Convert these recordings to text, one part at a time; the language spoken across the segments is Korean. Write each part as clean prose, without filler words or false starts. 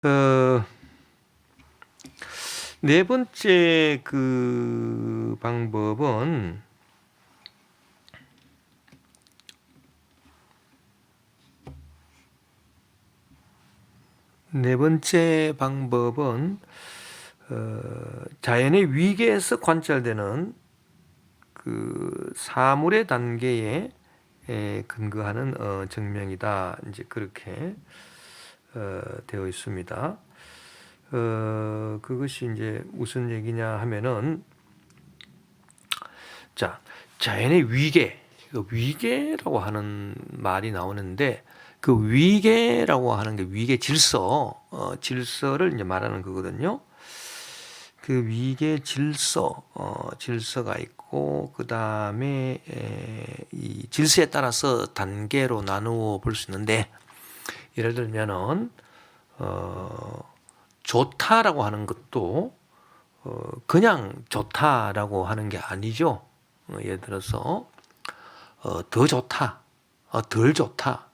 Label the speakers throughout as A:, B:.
A: 어, 네 번째 방법은 자연의 위계에서 관찰되는 사물의 단계에 근거하는 증명이다. 이제 그렇게 되어 있습니다. 그것이 이제 무슨 얘기냐 하면은, 자연의 위계, 위계라고 하는 말이 나오는데, 그 위계라고 하는 게 위계 질서를 이제 말하는 거거든요. 그 위계 질서가 있고, 그 다음에 이 질서에 따라서 단계로 나누어 볼 수 있는데, 예를 들면은 좋다라고 하는 것도 그냥 좋다라고 하는 게 아니죠. 예를 들어서 더 좋다, 덜 좋다,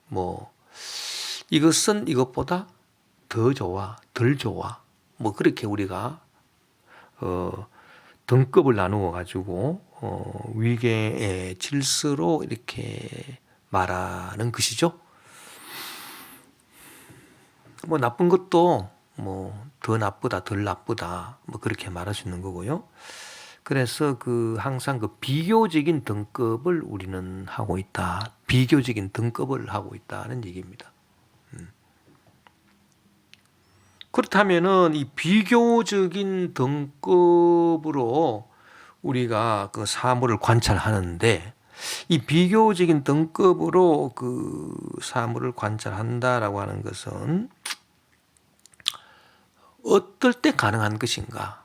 A: 뭐 이것은 이것보다 더 좋아, 덜 좋아, 뭐 그렇게 우리가 등급을 나누어 가지고 위계의 질서로 이렇게 말하는 것이죠. 뭐 나쁜 것도 뭐 더 나쁘다, 덜 나쁘다, 뭐 그렇게 말할 수 있는 거고요. 그래서 항상 비교적인 등급을 우리는 하고 있다. 비교적인 등급을 하고 있다는 얘기입니다. 그렇다면은 이 비교적인 등급으로 우리가 그 사물을 관찰하는데, 이 비교적인 등급으로 그 사물을 관찰한다라고 하는 것은 어떨 때 가능한 것인가?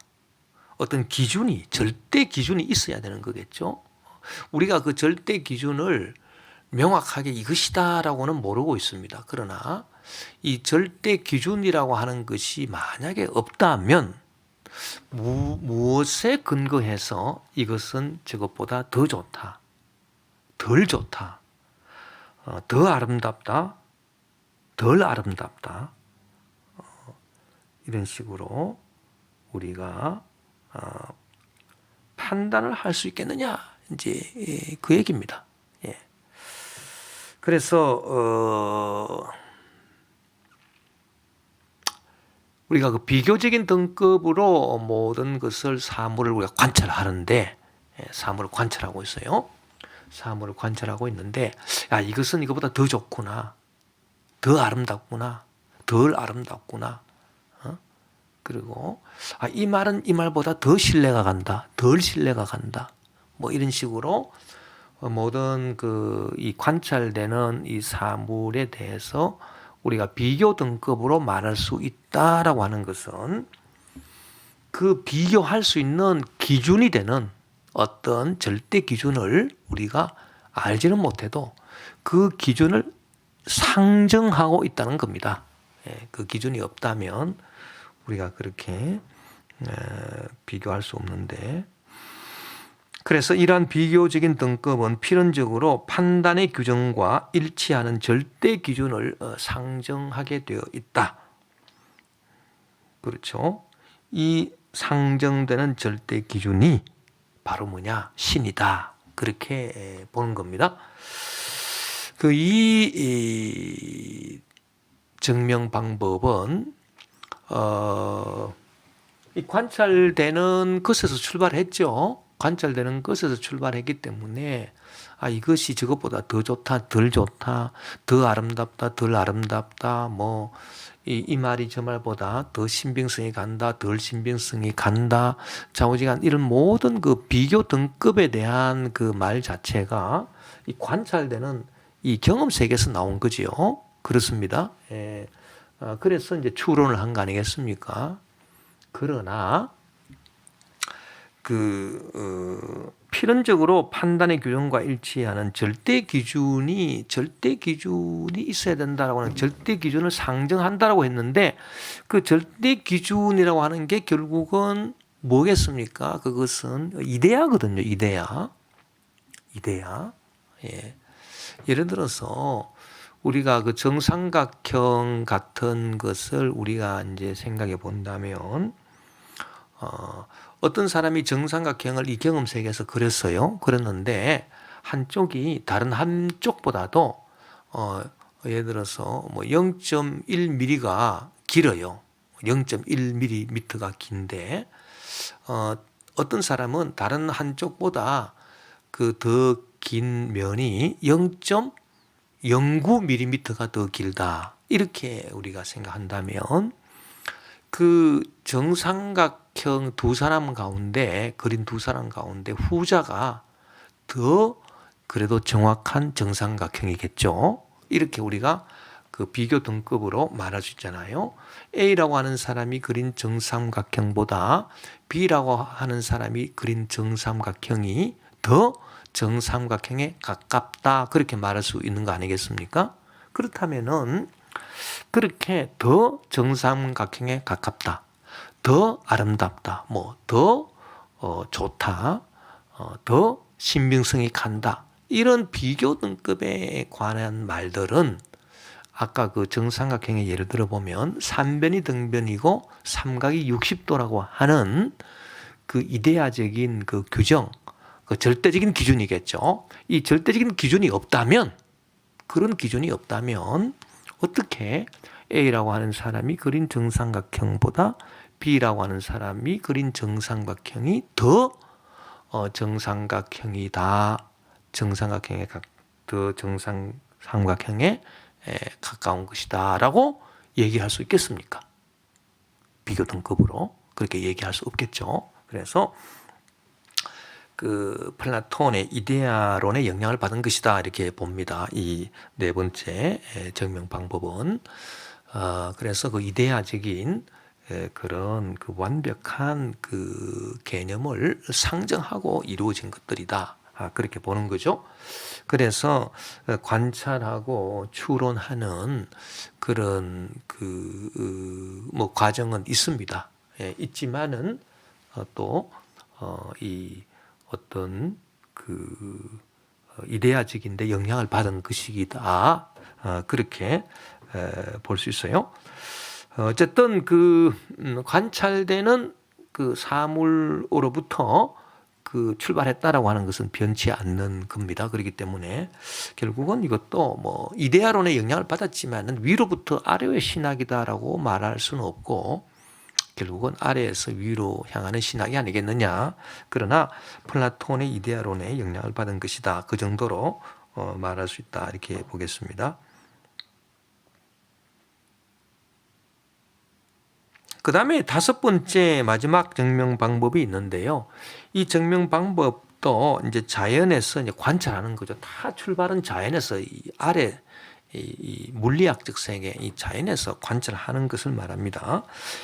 A: 어떤 기준이, 절대 기준이 있어야 되는 거겠죠. 우리가 그 절대 기준을 명확하게 이것이다라고는 모르고 있습니다. 그러나 이 절대 기준이라고 하는 것이 만약에 없다면 무엇에 근거해서 이것은 저것보다 더 좋다, 덜 좋다, 더 아름답다, 덜 아름답다, 이런 식으로 우리가 판단을 할 수 있겠느냐, 이제 그 얘기입니다. 예. 그래서 우리가 그 비교적인 등급으로 모든 것을 사물을 우리가 관찰하는데, 사물을 관찰하고 있어요. 사물을 관찰하고 있는데, 야, 이것은 이것보다 더 좋구나, 더 아름답구나, 덜 아름답구나. 그리고 이 말은 이 말보다 더 신뢰가 간다, 덜 신뢰가 간다, 뭐 이런 식으로 모든 이 관찰되는 이 사물에 대해서 우리가 비교 등급으로 말할 수 있다라고 하는 것은 그 비교할 수 있는 기준이 되는 어떤 절대 기준을 우리가 알지는 못해도 그 기준을 상정하고 있다는 겁니다. 그 기준이 없다면 우리가 그렇게 비교할 수 없는데, 그래서 이러한 비교적인 등급은 필연적으로 판단의 규정과 일치하는 절대 기준을 상정하게 되어 있다. 그렇죠? 이 상정되는 절대 기준이 바로 뭐냐? 신이다. 그렇게 보는 겁니다. 이 증명 방법은 이 관찰되는 것에서 출발했죠. 관찰되는 것에서 출발했기 때문에 이것이 저것보다 더 좋다, 덜 좋다, 더 아름답다, 덜 아름답다, 뭐 이 말이 저 말보다 더 신빙성이 간다, 덜 신빙성이 간다, 좌우지간 이런 모든 그 비교 등급에 대한 그 말 자체가 이 관찰되는 이 경험 세계에서 나온 거지요. 그렇습니다. 예. 그래서 이제 추론을 한 거 아니겠습니까? 그러나 필연적으로 판단의 규정과 일치하는 절대 기준이 있어야 된다라고 하는 절대 기준을 상정한다라고 했는데, 그 절대 기준이라고 하는 게 결국은 뭐겠습니까? 그것은 이데아거든요. 이데아. 예. 예를 들어서 우리가 그 정삼각형 같은 것을 우리가 이제 생각해 본다면, 어떤 사람이 정삼각형을 이 경험 세계에서 그렸어요. 그렸는데 한쪽이 다른 한쪽보다도 예를 들어서 뭐 0.1mm가 길어요. 0.1mm가 긴데 어떤 사람은 다른 한쪽보다 그 더 긴 면이 0.09mm가 더 길다. 이렇게 우리가 생각한다면 그 정삼각형 두 사람 가운데 그린 두 사람 가운데 후자가 더 그래도 정확한 정삼각형이겠죠. 이렇게 우리가 그 비교 등급으로 말할 수 있잖아요. A라고 하는 사람이 그린 정삼각형보다 B라고 하는 사람이 그린 정삼각형이 더 정삼각형에 가깝다. 그렇게 말할 수 있는 거 아니겠습니까? 그렇다면은 그렇게 더 정삼각형에 가깝다. 더 아름답다. 뭐 더 좋다. 더 신빙성이 간다. 이런 비교 등급에 관한 말들은 아까 그 정삼각형의 예를 들어 보면 삼변이 등변이고 삼각이 60도라고 하는 그 이데아적인 그 규정, 그 절대적인 기준이겠죠. 이 절대적인 기준이 없다면, 그런 기준이 없다면 어떻게 A라고 하는 사람이 그린 정삼각형보다 B라고 하는 사람이 그린 정삼각형이 더 정삼각형이다. 더 정삼각형에 가까운 것이다라고 얘기할 수 있겠습니까? 비교 등급으로 그렇게 얘기할 수 없겠죠. 그래서 그 플라톤의 이데아론의 영향을 받은 것이다 이렇게 봅니다. 이 네 번째 증명 방법은 그래서 그 이데아적인 그런 그 완벽한 그 개념을 상정하고 이루어진 것들이다. 그렇게 보는 거죠. 그래서 관찰하고 추론하는 그런 뭐 과정은 있습니다. 있지만은 또 이 어떤 그 이데아적인데 영향을 받은 것이다. 그렇게 볼 수 있어요. 어쨌든 그 관찰되는 그 사물로부터 그 출발했다라고 하는 것은 변치 않는 겁니다. 그렇기 때문에 결국은 이것도 뭐 이데아론의 영향을 받았지만은 위로부터 아래의 신학이다라고 말할 수는 없고 결국은 아래에서 위로 향하는 신학이 아니겠느냐. 그러나 플라톤의 이데아론의 영향을 받은 것이다. 그 정도로 말할 수 있다. 이렇게 보겠습니다. 그 다음에 다섯 번째 마지막 증명 방법이 있는데요. 이 증명 방법도 이제 자연에서 이제 관찰하는 거죠. 다 출발은 자연에서 이 아래 이 물리학적 세계, 이 자연에서 관찰하는 것을 말합니다.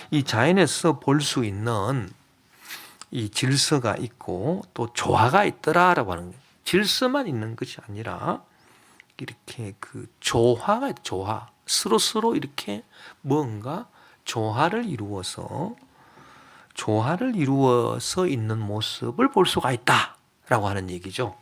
A: 이 자연에서 볼 수 있는 이 질서가 있고 또 조화가 있더라라고 하는 거예요. 질서만 있는 것이 아니라 이렇게 그 조화가 있다. 조화. 서로 이렇게 뭔가 조화를 이루어서 있는 모습을 볼 수가 있다라고 하는 얘기죠.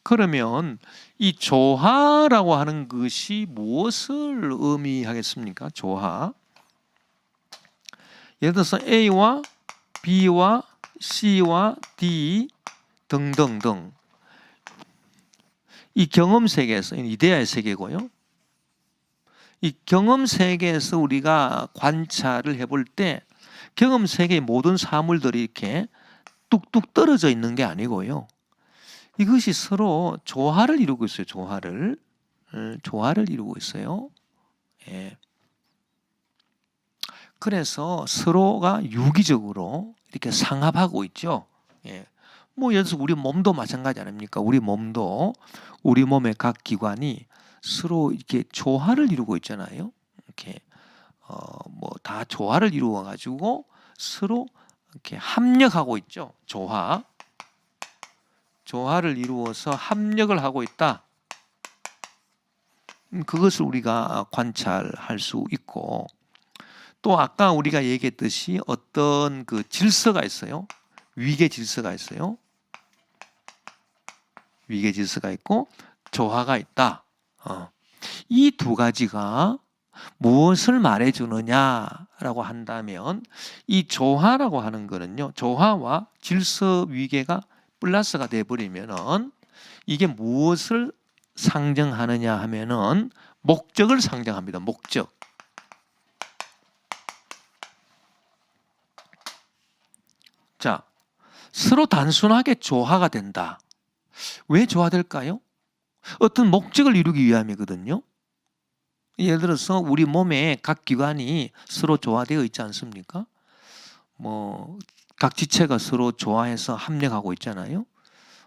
A: 그러면 이 조화라고 하는 것이 무엇을 의미하겠습니까? 조화. 예를 들어서 A와 B와 C와 D 등등등 이 경험 세계에서 이데아의 세계고요. 이 경험 세계에서 우리가 관찰을 해볼 때 경험 세계의 모든 사물들이 이렇게 뚝뚝 떨어져 있는 게 아니고요. 이것이 서로 조화를 이루고 있어요. 조화를 이루고 있어요. 예. 그래서 서로가 유기적으로 이렇게 상합하고 있죠. 예. 뭐 예를 들어서 우리 몸도 마찬가지 아닙니까? 우리 몸도 우리 몸의 각 기관이 서로 이렇게 조화를 이루고 있잖아요. 이렇게 뭐 다 조화를 이루어 가지고 서로 이렇게 합력하고 있죠. 조화를 이루어서 합력을 하고 있다. 그것을 우리가 관찰할 수 있고, 또 아까 우리가 얘기했듯이 어떤 그 질서가 있어요. 위계 질서가 있어요. 위계 질서가 있고 조화가 있다. 이 두 가지가 무엇을 말해주느냐라고 한다면, 이 조화라고 하는 거는요, 조화와 질서 위계가 플러스가 돼버리면은 이게 무엇을 상정하느냐 하면은 목적을 상정합니다. 목적. 자, 서로 단순하게 조화가 된다. 왜 조화될까요? 어떤 목적을 이루기 위함이거든요. 예를 들어서 우리 몸의 각 기관이 서로 조화되어 있지 않습니까? 뭐 각 지체가 서로 조화해서 합력하고 있잖아요.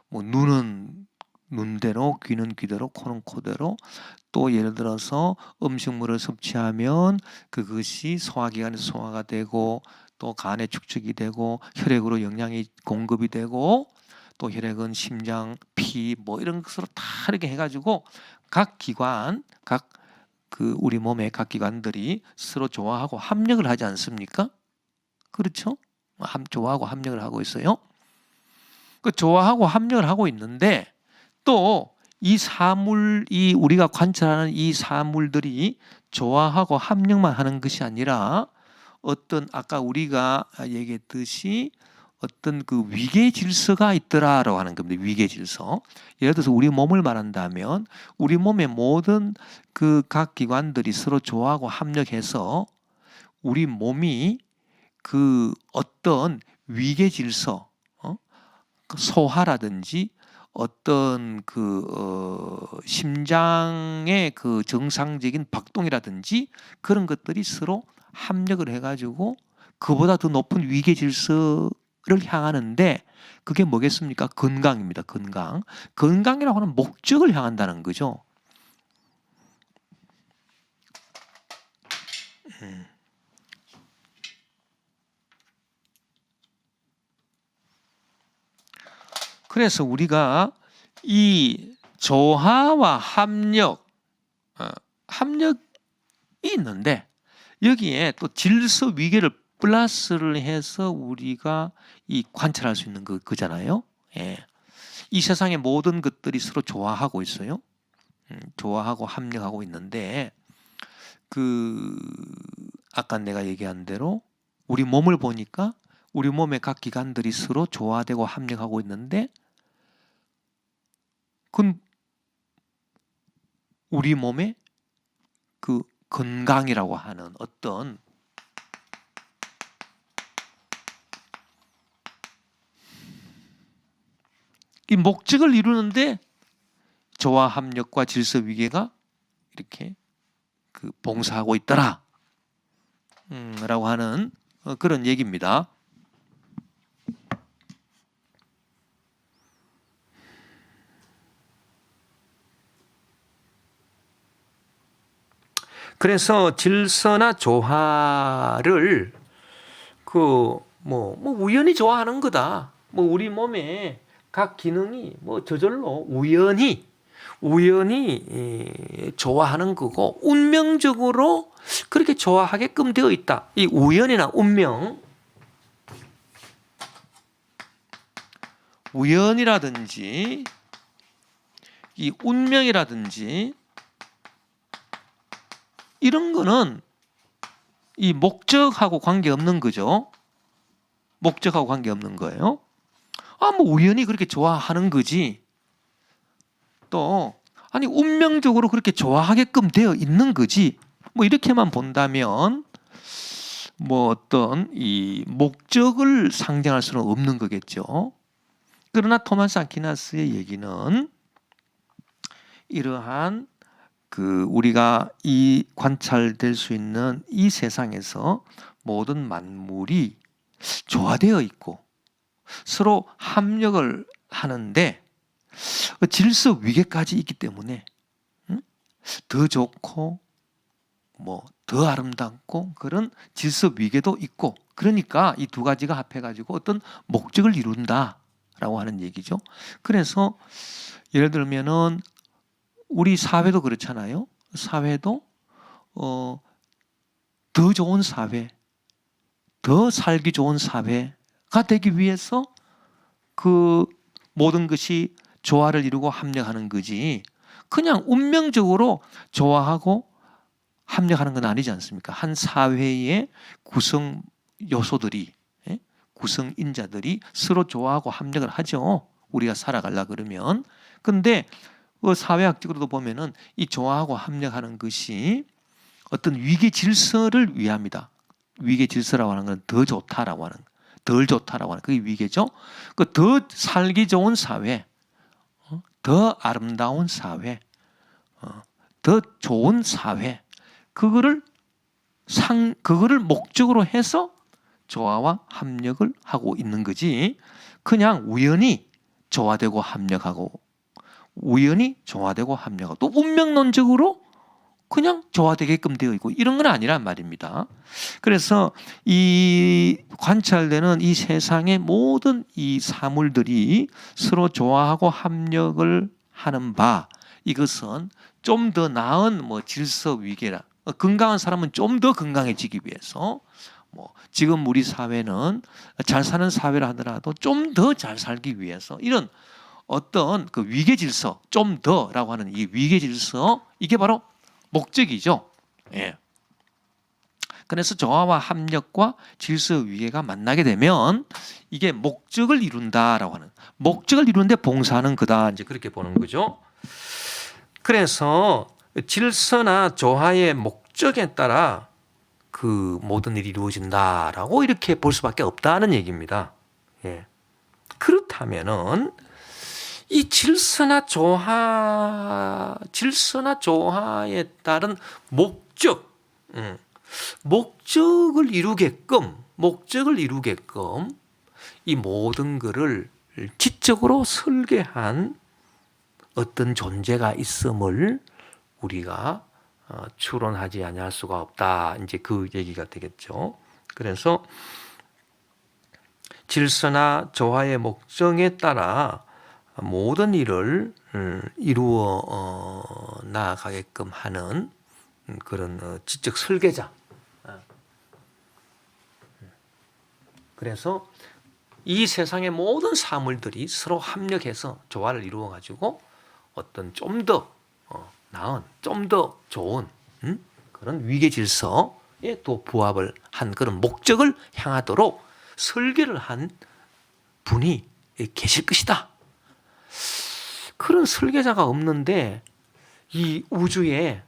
A: 뭐 눈은 눈대로, 귀는 귀대로, 코는 코대로, 또 예를 들어서 음식물을 섭취하면 그것이 소화기관에서 소화가 되고, 또 간에 축적이 되고, 혈액으로 영양이 공급이 되고, 또 혈액은 심장, 피 뭐 이런 것으로 다 이렇게 해가지고 각 기관, 각 그 우리 몸의 각 기관들이 서로 조화하고 합력을 하지 않습니까? 그렇죠? 조화하고 합력을 하고 있어요. 그 조화하고 합력을 하고 있는데, 또 이 사물, 이 우리가 관찰하는 이 사물들이 조화하고 합력만 하는 것이 아니라 어떤 아까 우리가 얘기했듯이 어떤 그 위계 질서가 있더라라고 하는 겁니다. 위계 질서. 예를 들어서 우리 몸을 말한다면 우리 몸의 모든 그 각 기관들이 서로 조화하고 합력해서 우리 몸이 그 어떤 위계 질서, 소화라든지 어떤 심장의 그 정상적인 박동이라든지 그런 것들이 서로 합력을 해가지고 그보다 더 높은 위계 질서를 향하는데, 그게 뭐겠습니까? 건강입니다. 건강. 건강이라고 하는 목적을 향한다는 거죠. 그래서 우리가 이 조화와 합력, 합력이 있는데 여기에 또 질서 위계를 플러스를 해서 우리가 이 관찰할 수 있는 그잖아요. 예. 이 세상의 모든 것들이 서로 조화하고 있어요. 조화하고 합력하고 있는데, 아까 내가 얘기한 대로 우리 몸을 보니까 우리 몸의 각 기관들이 서로 조화되고 합력하고 있는데, 그건 우리 몸의 그 건강이라고 하는 어떤 이 목적을 이루는데 조화 합력과 질서 위계가 이렇게 봉사하고 있더라 라고 하는 그런 얘기입니다. 그래서 질서나 조화를 우연히 좋아하는 거다. 우리 몸의 각 기능이 저절로 우연히 좋아하는 거고, 운명적으로 그렇게 좋아하게끔 되어 있다. 이 우연이나 우연이라든지 이 운명이라든지 이런 거는 이 목적하고 관계없는 거죠. 목적하고 관계없는 거예요. 우연히 그렇게 좋아하는 거지. 또 운명적으로 그렇게 좋아하게끔 되어 있는 거지. 이렇게만 본다면 어떤 이 목적을 상정할 수는 없는 거겠죠. 그러나 토마스 아퀴나스의 얘기는 이러한 우리가 이 관찰될 수 있는 이 세상에서 모든 만물이 조화되어 있고 서로 합력을 하는데 질서 위계까지 있기 때문에 더 좋고 더 아름답고 그런 질서 위계도 있고, 그러니까 이 두 가지가 합해가지고 어떤 목적을 이룬다라고 하는 얘기죠. 그래서 예를 들면은 우리 사회도 그렇잖아요. 사회도 더 좋은 사회, 더 살기 좋은 사회가 되기 위해서 그 모든 것이 조화를 이루고 합력하는 거지, 그냥 운명적으로 조화하고 합력하는 건 아니지 않습니까? 한 사회의 구성 요소들이, 구성 인자들이 서로 조화하고 합력을 하죠. 우리가 살아가려 그러면. 근데 사회학적으로도 보면은 이 조화하고 합력하는 것이 어떤 위계 질서를 위함이다. 위계 질서라고 하는 건 더 좋다라고 하는, 덜 좋다라고 하는, 그게 위계죠. 그 더 살기 좋은 사회, 더 아름다운 사회, 더 좋은 사회, 그거를 목적으로 해서 조화와 합력을 하고 있는 거지, 그냥 우연히 조화되고 합력하고, 우연히 조화되고 합력하고, 또 운명론적으로 그냥 조화되게끔 되어 있고, 이런 건 아니란 말입니다. 그래서 이 관찰되는 이 세상의 모든 이 사물들이 서로 조화하고 합력을 하는 바, 이것은 좀 더 나은 질서 위계라, 건강한 사람은 좀 더 건강해지기 위해서, 지금 우리 사회는 잘 사는 사회라 하더라도 좀 더 잘 살기 위해서 이런 어떤 그 위계 질서, 좀 더라고 하는 이 위계 질서, 이게 바로 목적이죠. 예. 그래서 조화와 합력과 질서 위계가 만나게 되면 이게 목적을 이룬다라고 하는, 목적을 이루는데 봉사하는 거다, 이제 그렇게 보는 거죠. 그래서 질서나 조화의 목적에 따라 그 모든 일이 이루어진다라고 이렇게 볼 수밖에 없다는 얘기입니다. 예. 그렇다면은 이 질서나 조화에 따른 목적을 이루게끔 이 모든 것을 지적으로 설계한 어떤 존재가 있음을 우리가 추론하지 아니할 수가 없다, 이제 그 얘기가 되겠죠. 그래서 질서나 조화의 목적에 따라 모든 일을 이루어 나아가게끔 하는 그런 지적 설계자. 그래서 이 세상의 모든 사물들이 서로 합력해서 조화를 이루어 가지고 어떤 좀 더 나은, 좀 더 좋은 그런 위계 질서에 또 부합을 한 그런 목적을 향하도록 설계를 한 분이 계실 것이다. 그런 설계자가 없는데 이 우주에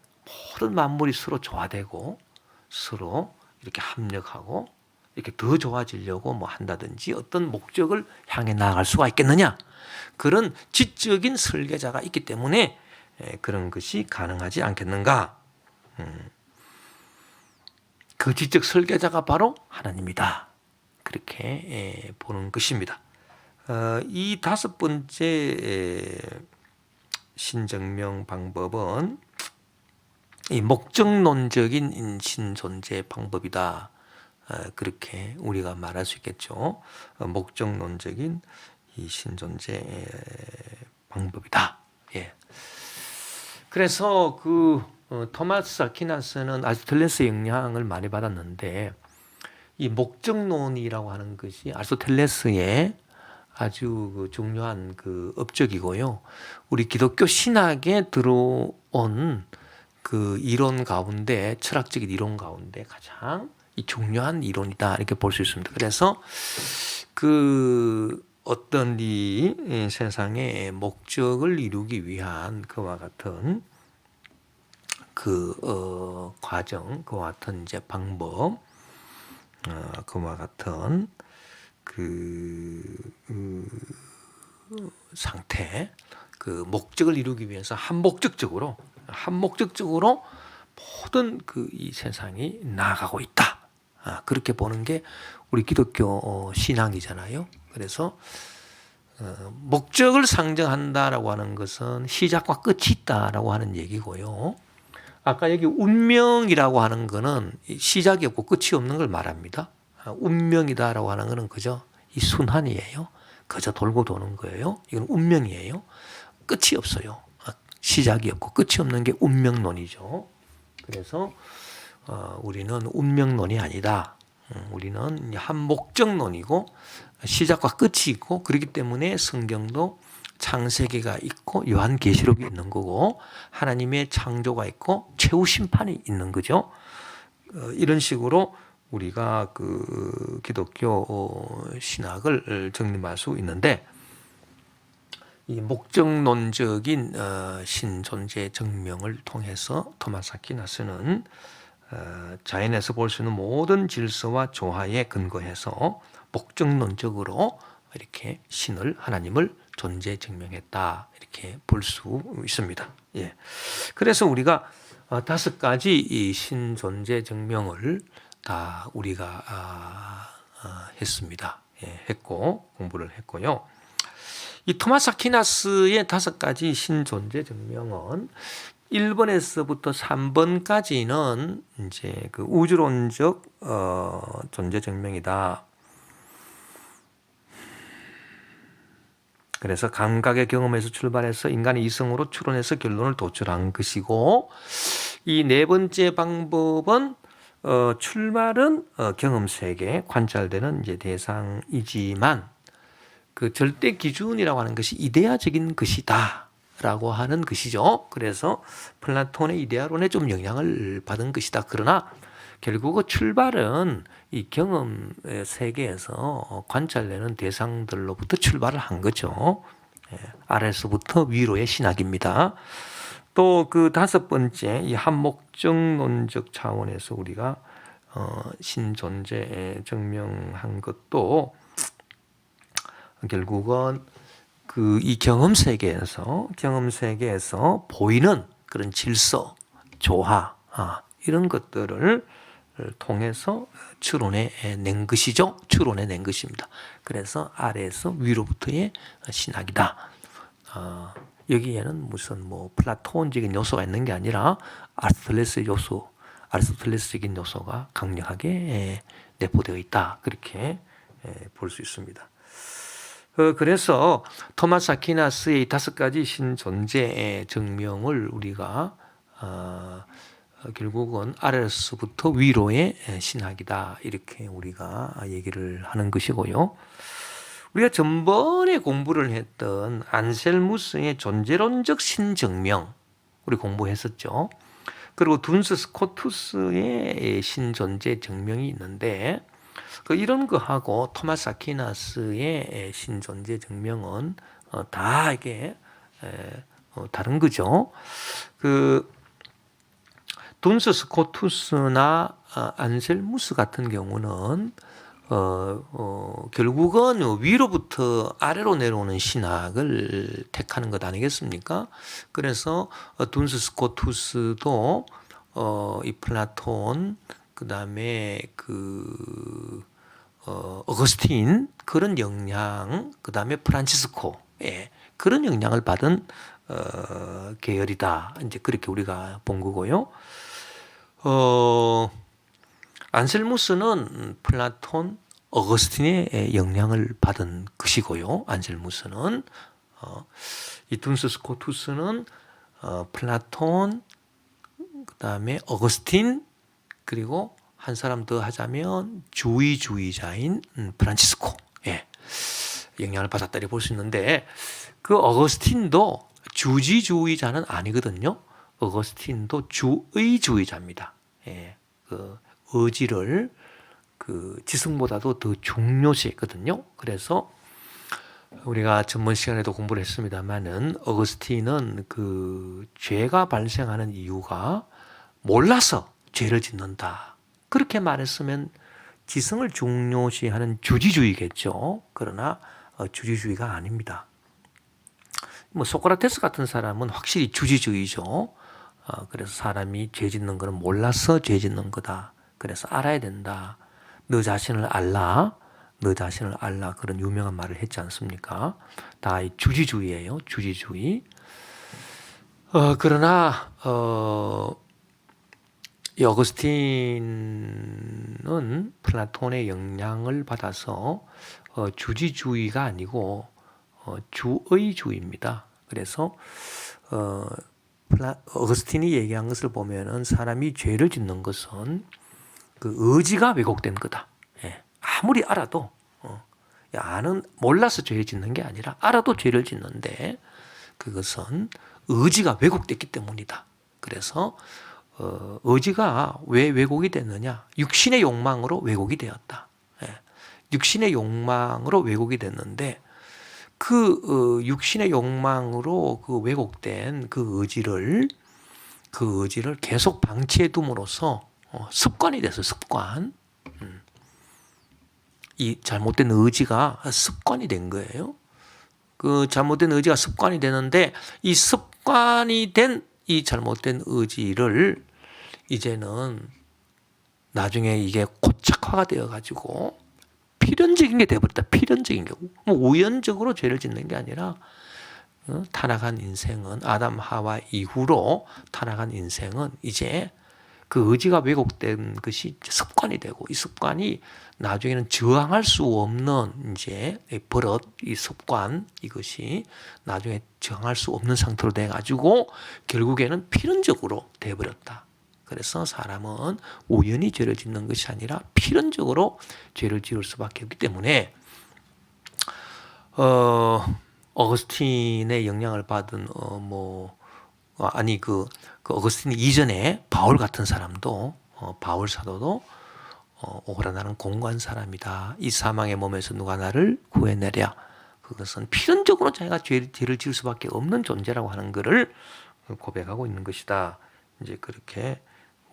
A: 모든 만물이 서로 조화되고 서로 이렇게 합력하고 이렇게 더 좋아지려고 한다든지 어떤 목적을 향해 나아갈 수가 있겠느냐? 그런 지적인 설계자가 있기 때문에 그런 것이 가능하지 않겠는가? 그 지적 설계자가 바로 하나님이다. 그렇게 보는 것입니다. 이 다섯 번째 신증명 방법은 이 목적론적인 인신존재 방법이다. 그렇게 우리가 말할 수 있겠죠. 목적론적인 이 신존재 방법이다. 예. 그래서 그 토마스 아퀴나스는 아리스토텔레스의 영향을 많이 받았는데 이 목적론이라고 하는 것이 아리스토텔레스의 아주 그 중요한 그 업적이고요. 우리 기독교 신학에 들어온 그 이론 가운데, 철학적인 이론 가운데 가장 이 중요한 이론이다, 이렇게 볼 수 있습니다. 그래서 그 어떤 이 세상의 목적을 이루기 위한 그와 같은 그 과정, 그와 같은 이제 방법, 그와 같은 그 상태, 그 목적을 이루기 위해서 한목적적으로 모든 그 이 세상이 나아가고 있다. 그렇게 보는 게 우리 기독교 신앙이잖아요. 그래서 목적을 상정한다라고 하는 것은 시작과 끝이 있다라고 하는 얘기고요. 아까 여기 운명이라고 하는 거는 시작이 없고 끝이 없는 걸 말합니다. 운명이다라고 하는 거는 그저 이 순환이에요. 그저 돌고 도는 거예요. 이건 운명이에요. 끝이 없어요. 시작이 없고 끝이 없는 게 운명론이죠. 그래서 우리는 운명론이 아니다. 우리는 한 목적론이고 시작과 끝이 있고 그렇기 때문에 성경도 창세기가 있고 요한계시록이 있는 거고 하나님의 창조가 있고 최후 심판이 있는 거죠. 이런 식으로 우리가 그 기독교 신학을 정립할 수 있는데 이 목적론적인 신존재 증명을 통해서 토마스 아퀴나스는 자연에서 볼 수 있는 모든 질서와 조화에 근거해서 목적론적으로 이렇게 신을 하나님을 존재 증명했다 이렇게 볼 수 있습니다. 예. 그래서 우리가 5가지 이 신존재 증명을 다 우리가 했습니다. 예, 했고 공부를 했고요. 이 토마스 아퀴나스의 5가지 신존재 증명은 1번에서부터 3번까지는 이제 그 우주론적 존재 증명이다. 그래서 감각의 경험에서 출발해서 인간의 이성으로 추론해서 결론을 도출한 것이고 이 4번째 방법은 출발은 경험 세계 관찰되는 이제 대상이지만 그 절대 기준이라고 하는 것이 이데아적인 것이다 라고 하는 것이죠. 그래서 플라톤의 이데아론에 좀 영향을 받은 것이다. 그러나 결국 출발은 이 경험 세계에서 관찰되는 대상들로부터 출발을 한 거죠. 아래서부터 위로의 신학입니다. 또 그 5번째 이 한목적론적 차원에서 우리가 신존재 증명한 것도 결국은 그 이 경험 세계에서 보이는 그런 질서, 조화 이런 것들을 통해서 추론해 낸 것이죠. 추론해 낸 것입니다. 그래서 아래에서 위로부터의 신학이다. 여기에는 무슨 뭐 플라톤적인 요소가 있는 게 아니라 아리스토텔레스적인 요소가 강력하게 내포되어 있다. 그렇게 볼 수 있습니다. 그래서 토마스 아퀴나스의 5가지 신존재 증명을 우리가 결국은 아래로부터 위로의 신학이다 이렇게 우리가 얘기를 하는 것이고요. 우리가 전번에 공부를 했던 안셀무스의 존재론적 신증명 우리 공부했었죠. 그리고 둔스 스코투스의 신존재 증명이 있는데 이런 거하고 토마스 아퀴나스의 신존재 증명은 다 이게 다른 거죠. 그 둔스 스코투스나 안셀무스 같은 경우는 결국은 위로부터 아래로 내려오는 신학을 택하는 것 아니겠습니까? 그래서 둔스 스코투스도 이 플라톤 그다음에 어거스틴 그런 영향, 그다음에 프란치스코 그런 영향을 받은 계열이다. 이제 그렇게 우리가 본 거고요. 안셀무스는 플라톤, 어거스틴의 영향을 받은 것이고요. 안셀무스는 이 둔스 스코투스는 플라톤, 그다음에 어거스틴 그리고 한 사람 더 하자면 주의주의자인 프란치스코 영향을 받았다 볼 수 있는데 그 어거스틴도 주지주의자는 아니거든요. 어거스틴도 주의주의자입니다. 그 의지를 그 지성보다도 더 중요시했거든요. 그래서 우리가 전번 시간에도 공부를 했습니다만은 어거스틴은 그 죄가 발생하는 이유가 몰라서 죄를 짓는다. 그렇게 말했으면 지성을 중요시하는 주지주의겠죠. 그러나 주지주의가 아닙니다. 뭐 소크라테스 같은 사람은 확실히 주지주의죠. 그래서 사람이 죄 짓는 것은 몰라서 죄 짓는 거다. 그래서 알아야 된다. 너 자신을 알라. 그런 유명한 말을 했지 않습니까? 다 주지주의예요. 주지주의. 그러나 이 어거스틴은 플라톤의 영향을 받아서 주지주의가 아니고 주의주의입니다. 그래서 어거스틴이 얘기한 것을 보면은 사람이 죄를 짓는 것은 그 의지가 왜곡된 거다. 예. 아무리 알아도 아는 몰라서 죄를 짓는 게 아니라 알아도 죄를 짓는데 그것은 의지가 왜곡됐기 때문이다. 그래서 의지가 왜 왜곡이 됐느냐? 육신의 욕망으로 왜곡이 되었다. 예. 육신의 욕망으로 왜곡이 됐는데 그 육신의 욕망으로 그 왜곡된 그 의지를 계속 방치해 둠으로써 습관이 돼서 습관. 이 잘못된 의지가 습관이 된 거예요. 그 잘못된 의지가 습관이 되는데 이 습관이 된 이 잘못된 의지를 이제는 나중에 이게 고착화가 되어 가지고 필연적인 게 되어버렸다. 필연적인 게. 뭐 우연적으로 죄를 짓는 게 아니라 타락한 인생은 아담 하와 이후로 타락한 인생은 이제 그 의지가 왜곡된 것이 습관이 되고 이 습관이 나중에는 저항할 수 없는 이제 버릇, 이 습관 이것이 나중에 저항할 수 없는 상태로 돼 가지고 결국에는 필연적으로 돼 버렸다. 그래서 사람은 우연히 죄를 짓는 것이 아니라 필연적으로 죄를 지을 수밖에 없기 때문에 어거스틴의 영향을 받은 그 어거스틴 이전에 바울 같은 사람도 바울 사도도 오라 나는 공고한 사람이다. 이 사망의 몸에서 누가 나를 구해내랴. 그것은 필연적으로 자기가 죄를 지을 수밖에 없는 존재라고 하는 것을 고백하고 있는 것이다. 이제 그렇게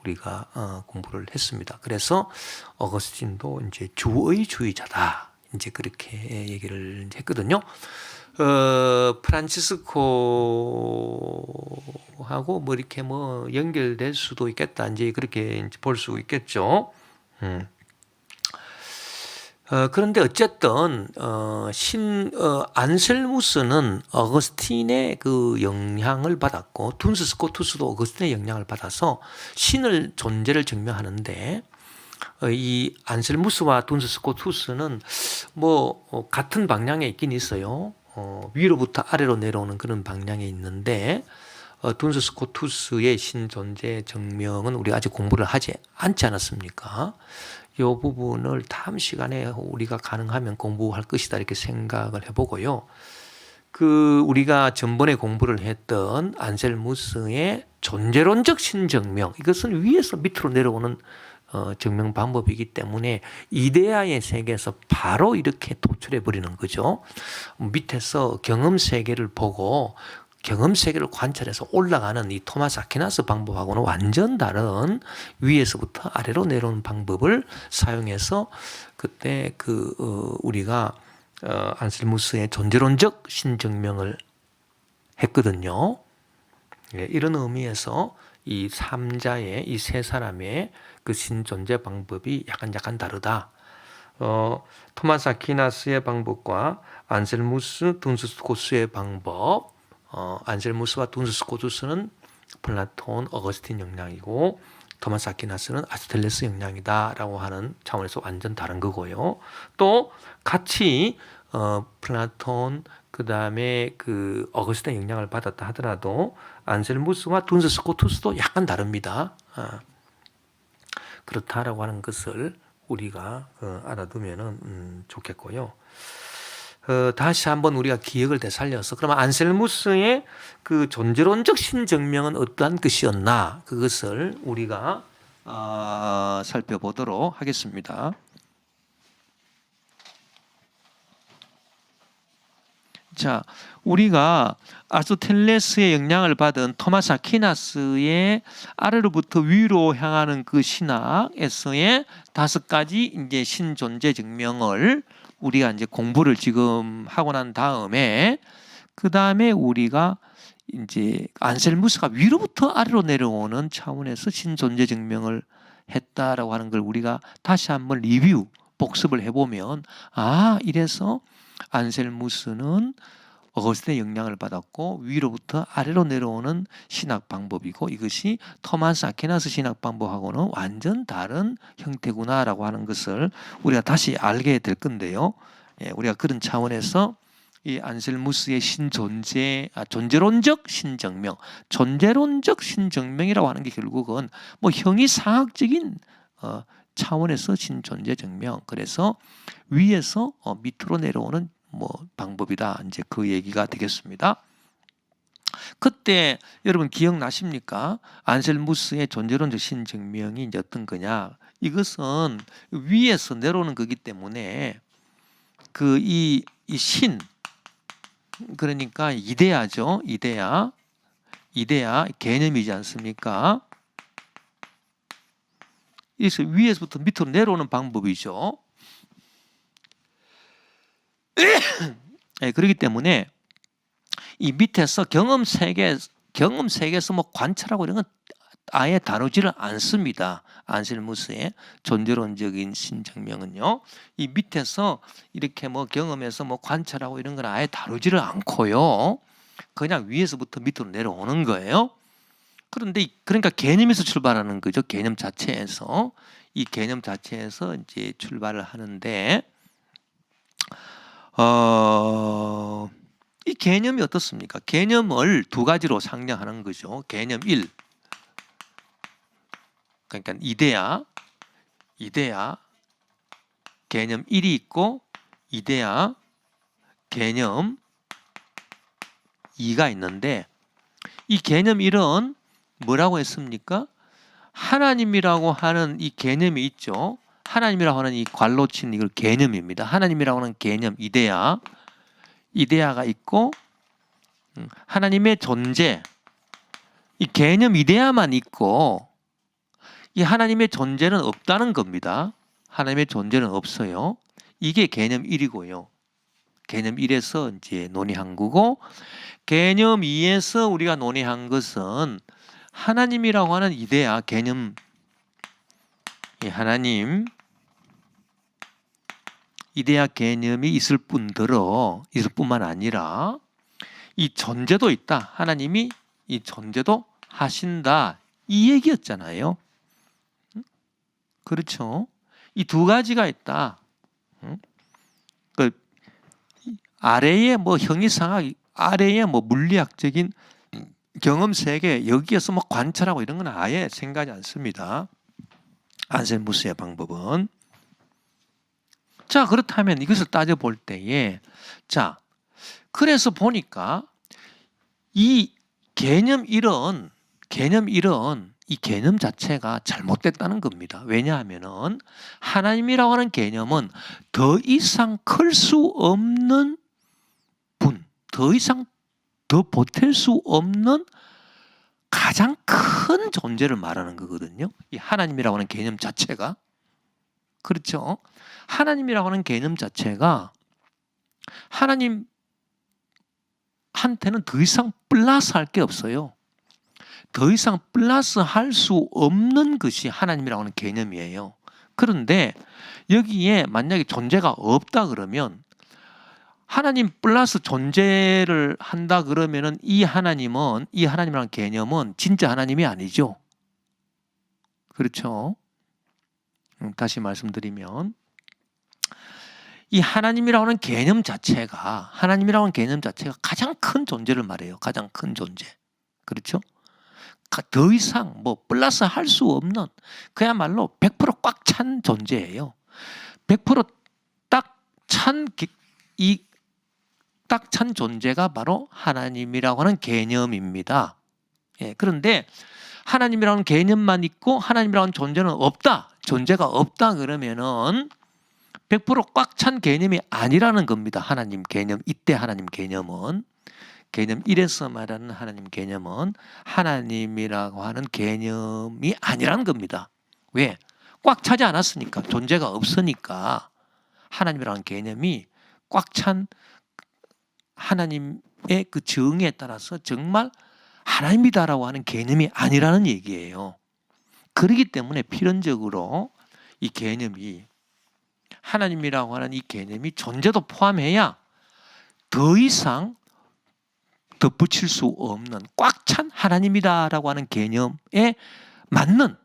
A: 우리가 공부를 했습니다. 그래서 어거스틴도 이제 주의주의자다. 이제 그렇게 얘기를 했거든요. 프란치스코하고 뭐 이렇게 뭐 연결될 수도 있겠다. 이제 그렇게 볼 수 있겠죠. 그런데 어쨌든 안셀무스는 어거스틴의 그 영향을 받았고 둔스 스코투스도 어거스틴의 영향을 받아서 신을 존재를 증명하는데 이 안셀무스와 둔스 스코투스는 뭐 같은 방향에 있긴 있어요. 위로부터 아래로 내려오는 그런 방향에 있는데 둔스 스코투스의 신존재 증명은 우리가 아직 공부를 하지 않지 않았습니까? 이 부분을 다음 시간에 우리가 가능하면 공부할 것이다 이렇게 생각을 해보고요. 그 우리가 전번에 공부를 했던 안셀무스의 존재론적 신증명 이것은 위에서 밑으로 내려오는 증명 방법이기 때문에 이데아의 세계에서 바로 이렇게 도출해 버리는 거죠. 밑에서 경험 세계를 보고 경험 세계를 관찰해서 올라가는 이 토마스 아퀴나스 방법하고는 완전 다른 위에서부터 아래로 내려오는 방법을 사용해서 그때 우리가 안셀무스의 존재론적 신증명을 했거든요. 이런 의미에서 이 3자의 이 세 사람의 그 신존재 방법이 약간 다르다. 토마스 아퀴나스의 방법과 안셀무스, 둔스 스코투스의 방법. 안셀무스와 둔스 스코투스는 플라톤, 어거스틴 영향이고 토마스 아퀴나스는 아리스토텔레스 영향이다라고 하는 차원에서 완전 다른 거고요. 또 같이 플라톤 그다음에 그 어거스틴 영향을 받았다 하더라도 안셀무스와 둔스 스코투스도 약간 다릅니다. 그렇다라고 하는 것을 우리가 알아두면은 좋겠고요. 다시 한번 우리가 기억을 되살려서 그러면 안셀무스의 그 존재론적 신증명은 어떠한 것이었나 그것을 우리가 살펴보도록 하겠습니다. 자, 우리가 아리스토텔레스의 영향을 받은 토마스 아퀴나스의 아래로부터 위로 향하는 그 신학에서의 5가지 이제 신존재 증명을 우리가 이제 공부를 지금 하고 난 다음에 그 다음에 우리가 이제 안셀무스가 위로부터 아래로 내려오는 차원에서 신존재 증명을 했다라고 하는 걸 우리가 다시 한번 리뷰 복습을 해보면 이래서 안셀무스는 어거스틴의 영향을 받았고 위로부터 아래로 내려오는 신학 방법이고 이것이 토마스 아퀴나스 신학 방법하고는 완전 다른 형태구나라고 하는 것을 우리가 다시 알게 될 건데요. 우리가 그런 차원에서 이 안셀무스의 존재론적 신증명, 존재론적 신증명이라고 하는 게 결국은 뭐 형이상학적인 차원에서 신존재 증명. 그래서 위에서 밑으로 내려오는 뭐 방법이다. 이제 그 얘기가 되겠습니다. 그때 여러분 기억나십니까? 안셀무스의 존재론적 신증명이 이제 어떤 거냐? 이것은 위에서 내려오는 거기 때문에 이 신, 그러니까 이데아죠. 이데아 개념이지 않습니까? 그래서 위에서부터 밑으로 내려오는 방법이죠. 네, 그렇기 때문에 이 밑에서 경험 세계에서 뭐 관찰하고 이런 건 아예 다루지를 않습니다. 안셀무스의 존재론적인 신증명은요. 이 밑에서 이렇게 뭐 경험해서 뭐 관찰하고 이런 건 아예 다루지를 않고요. 그냥 위에서부터 밑으로 내려오는 거예요. 그런데 그러니까 개념에서 출발하는 거죠. 개념 자체에서. 이 개념 자체에서 이제 출발을 하는데 이 개념이 어떻습니까? 개념을 두 가지로 상정하는 거죠. 개념 1. 그러니까 이데아 개념 1이 있고 이데아 개념 2가 있는데 이 개념 1은 뭐라고 했습니까? 하나님이라고 하는 이 개념이 있죠. 하나님이라고 하는 이 괄로 친 이걸 개념입니다. 하나님이라고 하는 개념 이데아가 있고 하나님의 존재 이 개념 이데아만 있고 이 하나님의 존재는 없다는 겁니다. 하나님의 존재는 없어요. 이게 개념 1이고요. 개념 1에서 이제 논의한 거고 개념 2에서 우리가 논의한 것은 하나님이라고 하는 이데아 개념 하나님 이데아 개념이 있을 뿐만 아니라 이 존재도 있다. 하나님이 이 존재도 하신다. 이 얘기였잖아요. 그렇죠? 이 두 가지가 있다. 그 아래에 뭐 형이상학, 아래에 뭐 물리학적인 경험 세계 여기에서 뭐 관찰하고 이런 건 아예 생각하지 않습니다. 안셀무스의 방법은. 자, 그렇다면 이것을 따져볼 때에 그래서 보니까 이 개념 1은 이 개념 자체가 잘못됐다는 겁니다. 왜냐하면은 하나님이라고 하는 개념은 더 이상 클 수 없는 더 이상 더 보탤 수 없는 가장 큰 존재를 말하는 거거든요. 이 하나님이라고 하는 개념 자체가. 그렇죠? 하나님이라고 하는 개념 자체가 하나님한테는 더 이상 플러스 할 게 없어요. 더 이상 플러스 할 수 없는 것이 하나님이라고 하는 개념이에요. 그런데 여기에 만약에 존재가 없다 그러면 하나님 플러스 존재를 한다 그러면은 이 하나님이라는 개념은 진짜 하나님이 아니죠. 그렇죠? 다시 말씀드리면 이 하나님이라고 하는 개념 자체가 가장 큰 존재를 말해요. 가장 큰 존재. 그렇죠? 더 이상 뭐 플러스 할 수 없는 그야말로 100% 꽉 찬 존재예요. 100% 딱 찬 존재가 바로 하나님이라고 하는 개념입니다. 그런데 하나님이라는 개념만 있고 하나님이라는 존재는 없다. 존재가 없다 그러면은 100% 꽉 찬 개념이 아니라는 겁니다. 하나님 개념, 이때 하나님 개념은. 개념 1에서 말하는 하나님 개념은 하나님이라고 하는 개념이 아니라는 겁니다. 왜? 꽉 차지 않았으니까. 존재가 없으니까 하나님이라는 개념이 꽉 찬 하나님의 그 정의에 따라서 정말 하나님이다라고 하는 개념이 아니라는 얘기예요. 그렇기 때문에 필연적으로 이 개념이 하나님이라고 하는 이 개념이 존재도 포함해야 더 이상 덧붙일 수 없는 꽉 찬 하나님이다라고 하는 개념에 맞는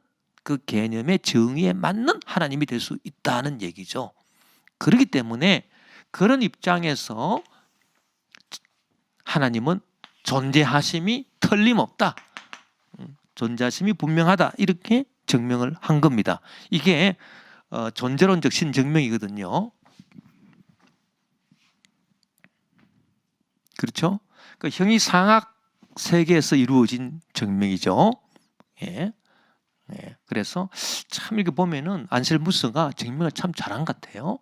A: 그 개념의 정의에 맞는 하나님이 될 수 있다는 얘기죠. 그렇기 때문에 그런 입장에서 하나님은 존재하심이 틀림없다. 존재하심이 분명하다. 이렇게 증명을 한 겁니다. 이게 존재론적 신증명이거든요. 그렇죠? 그 형이상학 세계에서 이루어진 증명이죠. 예. 예. 그래서 참 이렇게 보면은 안셀무스가 증명을 참 잘한 것 같아요.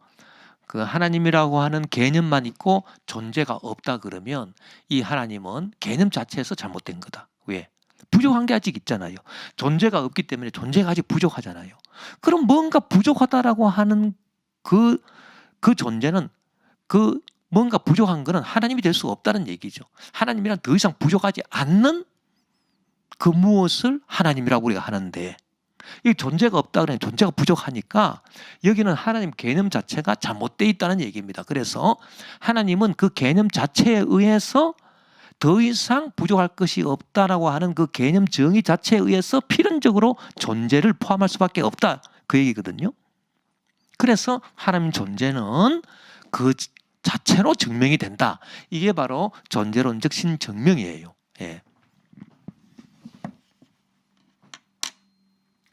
A: 그 하나님이라고 하는 개념만 있고 존재가 없다 그러면 이 하나님은 개념 자체에서 잘못된 거다. 왜? 부족한 게 아직 있잖아요. 존재가 없기 때문에 존재가 아직 부족하잖아요. 그럼 뭔가 부족하다라고 하는 그 존재는 그 뭔가 부족한 거는 하나님이 될 수 없다는 얘기죠. 하나님이란 더 이상 부족하지 않는 그 무엇을 하나님이라고 우리가 하는데, 이 존재가 없다 그러면 존재가 부족하니까 여기는 하나님 개념 자체가 잘못되어 있다는 얘기입니다. 그래서 하나님은 그 개념 자체에 의해서 더 이상 부족할 것이 없다라고 하는 그 개념 정의 자체에 의해서 필연적으로 존재를 포함할 수밖에 없다. 그 얘기거든요. 그래서 하나님 존재는 그 자체로 증명이 된다. 이게 바로 존재론적 신증명이에요. 예.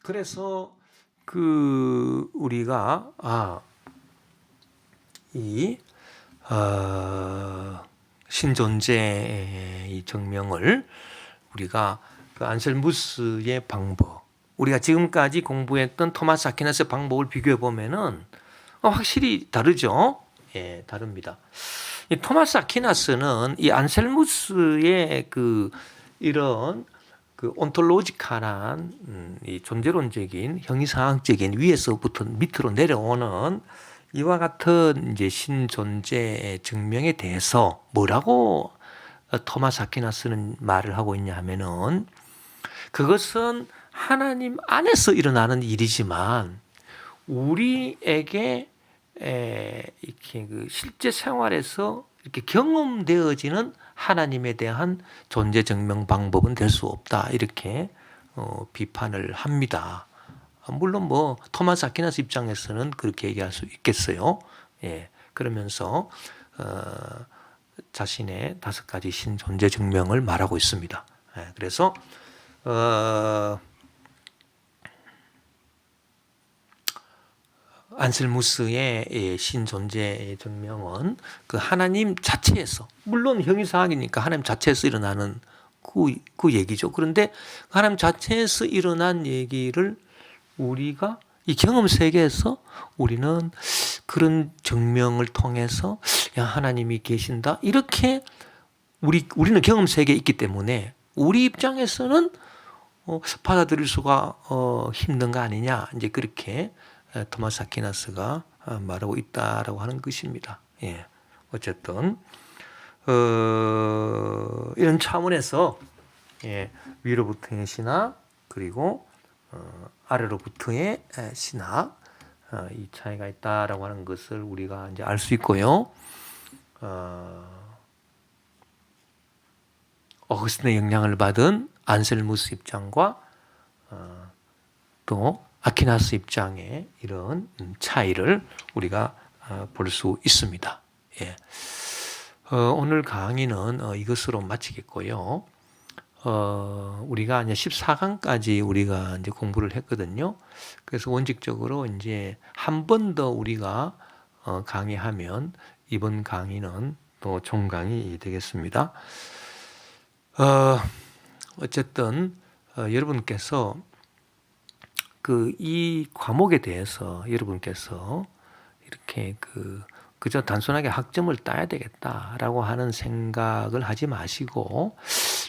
A: 그래서 우리가 이 신존재의 증명을 우리가 그 안셀무스의 방법, 우리가 지금까지 공부했던 토마스 아퀴나스의 방법을 비교해 보면은 확실히 다르죠. 예, 다릅니다. 이 토마스 아퀴나스는 이 안셀무스의 이런 온톨로지칼한 이 존재론적인 형이상학적인 위에서부터 밑으로 내려오는 이와 같은 이제 신존재의 증명에 대해서 뭐라고 토마스 아퀴나스는 말을 하고 있냐 하면은, 그것은 하나님 안에서 일어나는 일이지만 우리에게 이렇게 실제 생활에서 이렇게 경험되어지는 하나님에 대한 존재 증명 방법은 될 수 없다. 이렇게 비판을 합니다. 물론 뭐 토마스 아퀴나스 입장에서는 그렇게 얘기할 수 있겠어요. 예, 그러면서 자신의 5가지 신존재 증명을 말하고 있습니다. 예, 그래서 안셀무스의 신존재 증명은 그 하나님 자체에서, 물론 형이상학이니까 하나님 자체에서 일어나는 그 얘기죠. 그런데 하나님 자체에서 일어난 얘기를 우리가 이 경험 세계에서 우리는 그런 증명을 통해서 하나님이 계신다, 이렇게 우리는 경험 세계에 있기 때문에 우리 입장에서는 받아들일 수가 힘든 거 아니냐, 이제 그렇게 토마스 아퀴나스가 말하고 있다라고 하는 것입니다. 예. 어쨌든 이런 차원에서 위로부터의 신학 그리고 아래로부터의 신학, 이 차이가 있다라고 하는 것을 우리가 이제 알 수 있고요. 어거스틴의 영향을 받은 안셀무스 입장과 또 아퀴나스 입장의 이런 차이를 우리가 볼 수 있습니다. 예. 오늘 강의는 이것으로 마치겠고요. 우리가 이제 14강까지 우리가 이제 공부를 했거든요. 그래서 원칙적으로 이제 한 번 더 우리가 강의하면 이번 강의는 또 종강이 되겠습니다. 어쨌든 여러분께서 이 과목에 대해서 여러분께서 이렇게 그저 단순하게 학점을 따야 되겠다라고 하는 생각을 하지 마시고,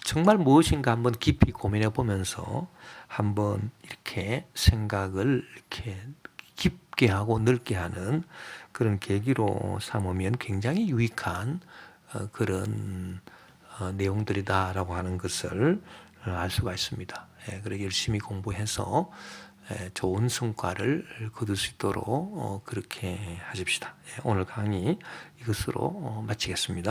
A: 정말 무엇인가 한번 깊이 고민해 보면서 한번 이렇게 생각을 이렇게 깊게 하고 넓게 하는 그런 계기로 삼으면 굉장히 유익한 그런 내용들이다라고 하는 것을 알 수가 있습니다. 그래서 열심히 공부해서 좋은 성과를 거둘 수 있도록 그렇게 하십시다. 오늘 강의 이것으로 마치겠습니다.